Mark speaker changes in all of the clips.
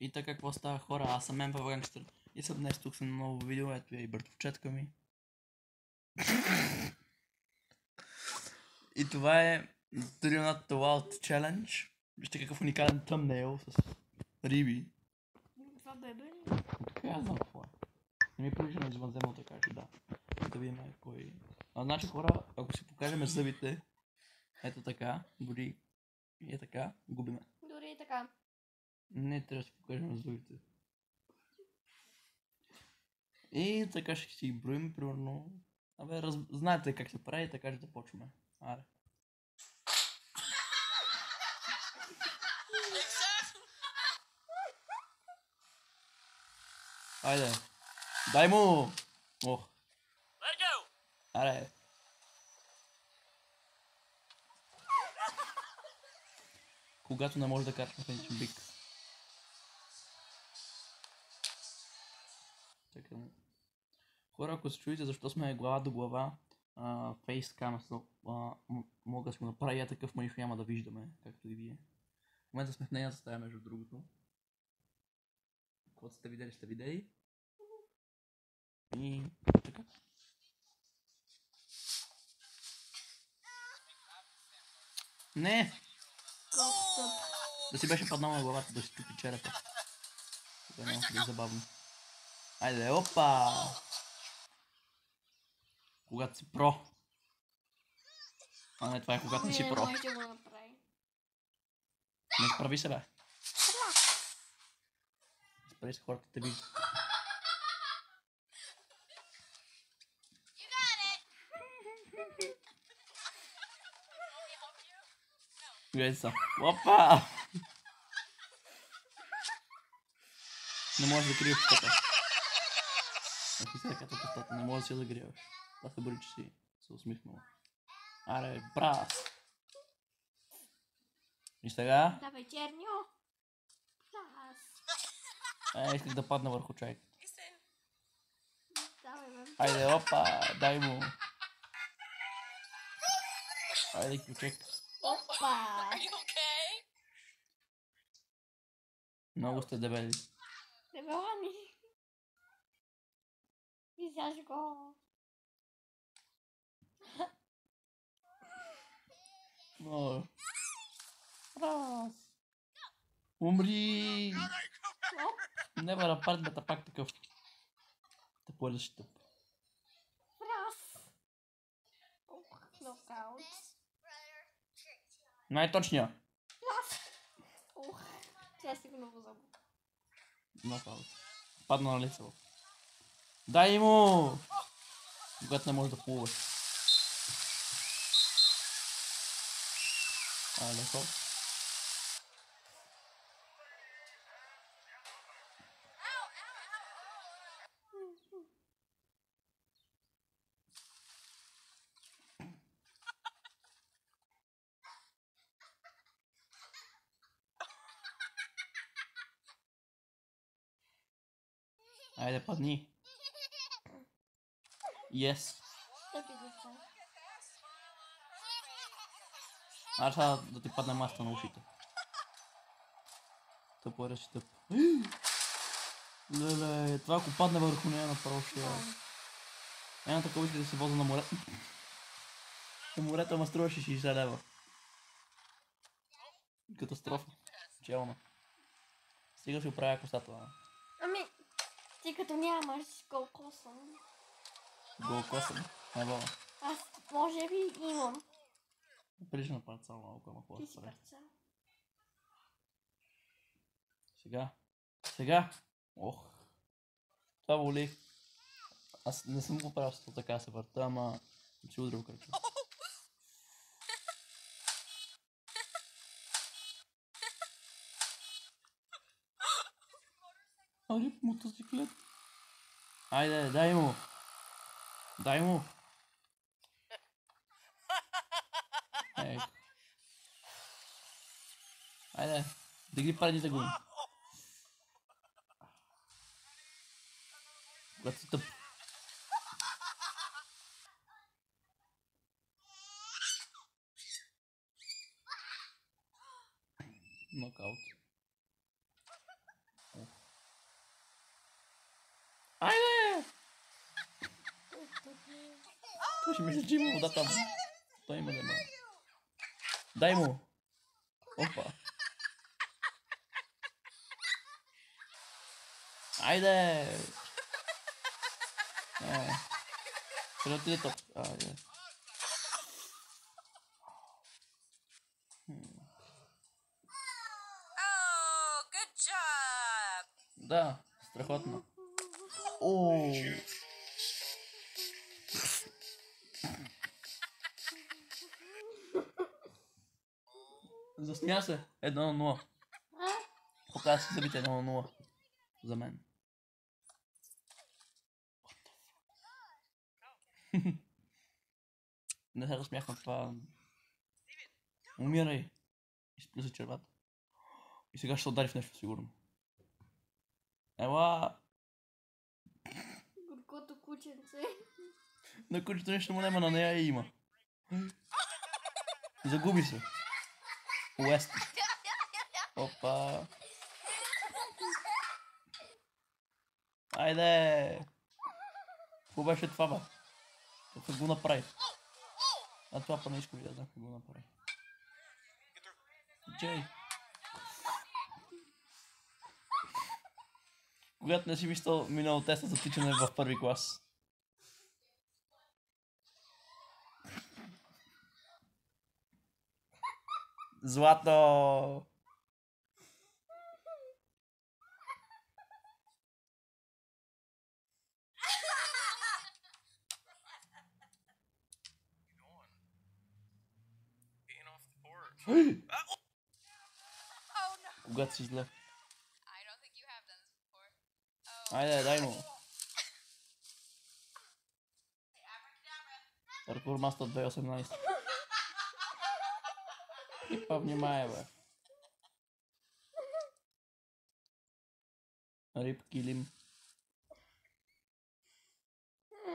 Speaker 1: И така, какво става, хора? Аз съм Емпа Гангстър и съм днес тук с ново видео. Ето я и братовчетка ми. И това е Do Not Wild Challenge. Вижте какъв уникален тъмнейл с риби.
Speaker 2: Това бебе ли?
Speaker 1: Така аз знам какво е. Не ми прилича на извънземно, така че да. Да видим кой... значи, хора, ако си покажем зъбите, ето така, дори и е така, губиме.
Speaker 2: Дори и така.
Speaker 1: Не, трябва да си покажем зъбите. И така ще си ги броим, примерно... знаете как се прави, така ще започваме. Аре. Айде. Дай му! Ох. Аре. Когато не може да караш на феничен бик. Така. Хора, ако се чуете защо сме глава до глава, фейскам, мога да си го направя такъв, но нищо няма да виждаме, както и вие. В момента сме в нейната стая, между другото. Каквото сте видели, сте видели. И така. Не! Да си беше паднал на главата, да си чупи черепа. Това няма да е забавно. Айде, опа! Когато си про. А не, това е когато не си про.
Speaker 2: Не, ще го направи.
Speaker 1: Не справи се, бе. Справи се, хората те виждат. Гледай са. Опа! Не можеш да криеш устата. Ако си ръката по устата, не можеш да си я загряваш. Това се бъде, че си се усмихнала. Аре, брас! И сега?
Speaker 2: Давай, черньо.
Speaker 1: Исках да падна върху чайката.
Speaker 2: Давай, бе.
Speaker 1: Айде, опа! Дай му! Айде, ключек.
Speaker 2: Опа!
Speaker 1: Много сте дебели.
Speaker 2: Дебела ми. Виждаш го.
Speaker 1: О. Раз. Умри! Не бе, напарт бета пак такъв. Те полезеш тъп.
Speaker 2: Раз. Нокаут.
Speaker 1: Най-точния.
Speaker 2: Раз. Тя сигурно го забуде.
Speaker 1: Нокаут. Падна на лицето. Дай му! Когато не може да плуваш. Леко. Айде, падни. Yes.
Speaker 2: Тъпи деца.
Speaker 1: Аз сега да ти падне маста на ушите. Тъпо е да си тъп. Леле, това ако падне върху нея направо ще е. Една такова иска да се воза на морето. На морето ма струваше 60 лева. Катастрофа. Челна. Стига си оправя косата.
Speaker 2: Ами, ти като нямаш колко съм.
Speaker 1: Голкосъм. Ева.
Speaker 2: Аз може би имам.
Speaker 1: Прилича на парцал малко, ама какво
Speaker 2: Ти
Speaker 1: да
Speaker 2: си
Speaker 1: прави.
Speaker 2: парцал.
Speaker 1: Сега. Сега. Ох. Това боли. Аз не съм го правил с така се върта, ама си удрил кръчо. Али, мотоциклет. Айде, дай му. Дай му. Ей. Айде, дигни предните гуми. Когато си тъп. Нокаут. Той ще мисли, че има вода там. Той има да има. Дай му. Опа. Айде! Къде отиде топ? Айде. Да, страхотно. Ооо. Засмя се. 1-0. Показва си забите 1-0. За мен. Не се разсмях на това. Умирай. Изплюса червата. И сега ще се удари в нещо сигурно. Ела!
Speaker 2: Горкото кученце.
Speaker 1: На кучето нещо му нема, на нея и има. Загуби се. Уест. Опа. Айде! Какво беше това, бе? Как го направи? А това па не искам да знам как го направи. Джей. Когато не си мислял минал теста за тичане в първи клас. Злато! Когато си зле. Айде, дай му. Паркур Мастер 2018. И повнимай, бе. Рип килим.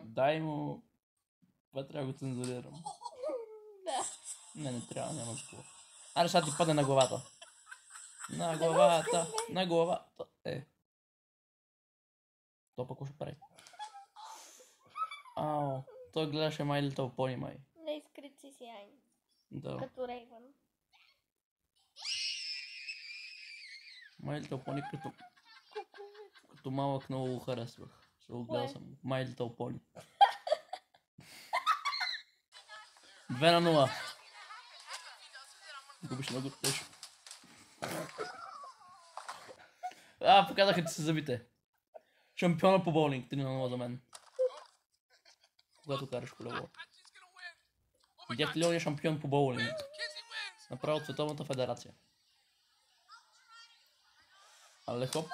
Speaker 1: Дай му. Това трябва да го цензурирам.
Speaker 2: Да.
Speaker 1: Не трябва, няма такова. Аре, сега ти падне на главата. На главата, на главата. То пък ще прави. Ау, той гледаше My Little Pony, май.
Speaker 2: Не изкрици си Айн.
Speaker 1: Да.
Speaker 2: Като Рейвън.
Speaker 1: My Little Pony като малък много го харесвах. Ще го гледал съм. My Little Pony. 2-0. Губиш много тежко. Показаха ти се зъбите. Шампиона по боулинг, 3-0 за мен. Когато караш колело. Видяхте ли он шампион по боулинг? Направо от Световната федерация. Але хоп.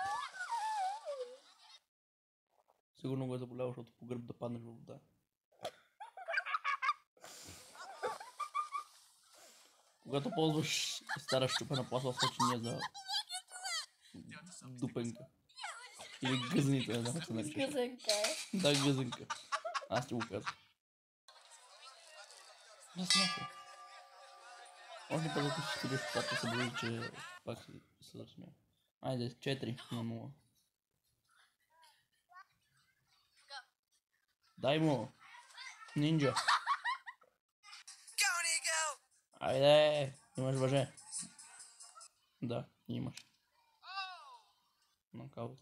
Speaker 1: Сигурно го е заболял, защото по гръб да паднеш в вода. Когато ползваш стара щупена пластмасова чиния за дупенка. Или гъзница, не знам как се наричаш.
Speaker 2: Гъзънка е.
Speaker 1: Да, гъзенка. Аз ти го казвам. Засмя се. Още път, ако си студиш това, се бои, че пак се засмя. Айде, 4-0. Дай му! Нинджа! Айде! Имаш въже. Да, имаш. Нокаут.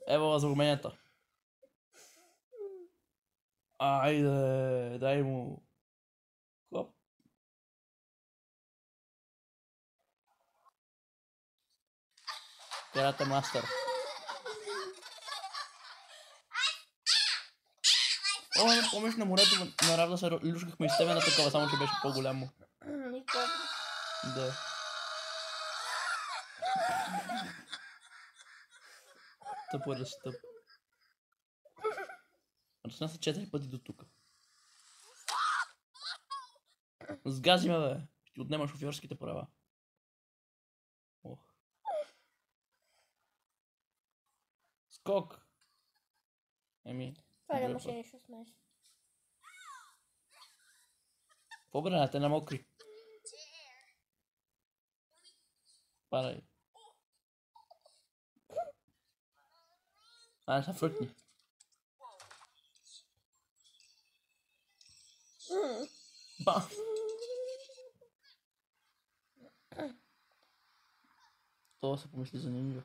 Speaker 1: Ево възруменията. Айде, дай му. Хоп. Карате мастер. О, не помниш на морето на Равда се люшкахме из тебе на такова, само че беше по-голямо. Да. Тъпо е да си тъп. Разсна се 4 пъти до тук. Сгази ме, бе. Ще ти отнема шофьорските права. Ох. Скок.
Speaker 2: Това нямаше нищо смешно.
Speaker 1: Какво бре, те на мокри? Падай. А, са фръкни. Ба! Това се помисли за нинджа.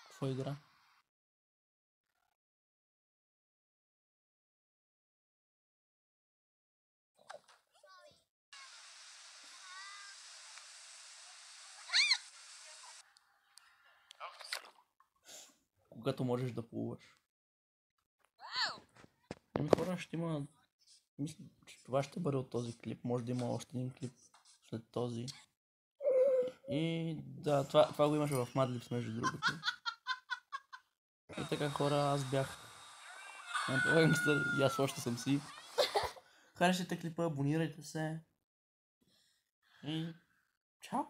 Speaker 1: Какво игра? Когато можеш да плуваш. Еми хора, ще има... Мисля, че това ще бъде от този клип. Може да има още един клип след този. И да, това го имаше в Madlibs между другото. И така хора, аз бях и аз още съм си. Харесайте клипа, абонирайте се. И чао!